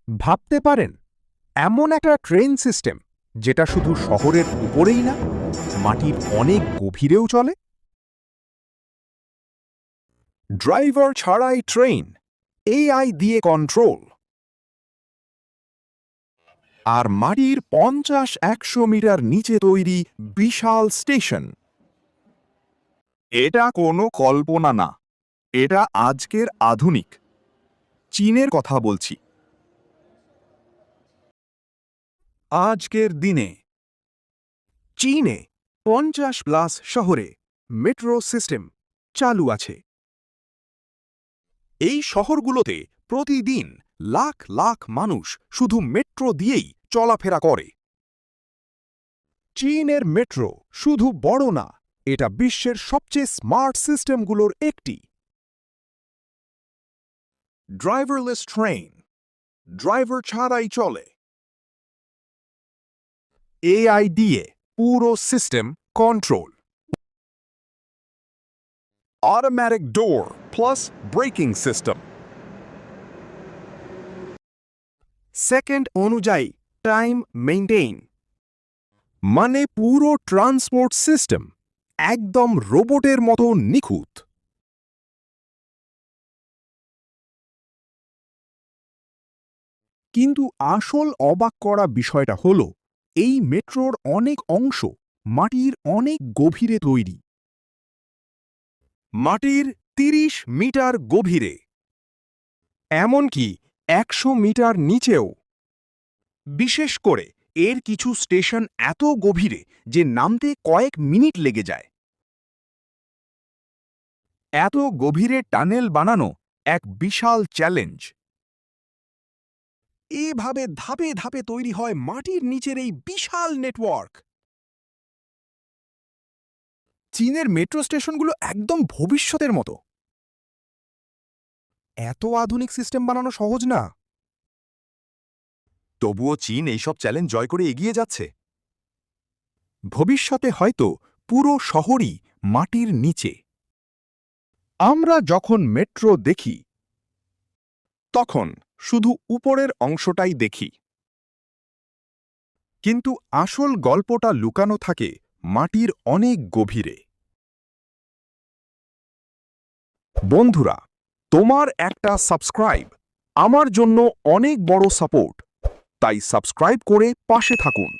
ভাবতে পারেন এমন একটা ট্রেন সিস্টেম যেটা শুধু শহরের উপরেই না, মাটির অনেক গভীরেও চলে। ড্রাইভার ছাড়াই ট্রেন, এআই দিয়ে কন্ট্রোল, আর মাটির ৫০-১০০ মিটার নিচে তৈরি বিশাল স্টেশন। এটা কোনো কল্পনা না, এটা আজকের আধুনিক চীনের কথা বলছি। আজকের দিনে চীনে ৫০+ শহরে মেট্রো সিস্টেম চালু আছে। এই শহরগুলোতে প্রতিদিন লাখ লাখ মানুষ শুধু মেট্রো দিয়েই চলাফেরা করে। চীনের মেট্রো শুধু বড় না, এটা বিশ্বের সবচেয়ে স্মার্ট সিস্টেমগুলোর একটি। ড্রাইভারলেস ট্রেন, ড্রাইভার ছাড়াই চলে। এআই দিয়ে পুরো সিস্টেম কন্ট্রোল। অটোমেটিক ডোর প্লাস ব্রেকিং সিস্টেম। সেকেন্ড অনুযায়ী টাইম মেইনটেইন। মানে পুরো ট্রান্সপোর্ট সিস্টেম একদম রোবটের মতো নিখুঁত। কিন্তু আসল অবাক করা বিষয়টা হলো, এই মেট্রোর অনেক অংশ মাটির অনেক গভীরে তৈরি। মাটির ৩০ মিটার গভীরে, এমনকি ১০০ মিটার নিচেও। বিশেষ করে এর কিছু স্টেশন এত গভীরে যে নামতে কয়েক মিনিট লেগে যায়। এত গভীরে টানেল বানানো এক বিশাল চ্যালেঞ্জ। এভাবে ধাপে ধাপে তৈরি হয় মাটির নিচের এই বিশাল নেটওয়ার্ক। চীনের মেট্রো স্টেশনগুলো একদম ভবিষ্যতের মতো। এত আধুনিক সিস্টেম বানানো সহজ না। তবুও চীন এইসব চ্যালেঞ্জ জয় করে এগিয়ে যাচ্ছে। ভবিষ্যতে হয়তো পুরো শহরই মাটির নিচে। আমরা যখন মেট্রো দেখি তখন শুধু উপরের অংশটাই দেখি, কিন্তু আসল গল্পটা লুকানো থাকে মাটির অনেক গভীরে। বন্ধুরা, তোমার একটা সাবস্ক্রাইব আমার জন্য অনেক বড় সাপোর্ট, তাই সাবস্ক্রাইব করে পাশে থাকুন।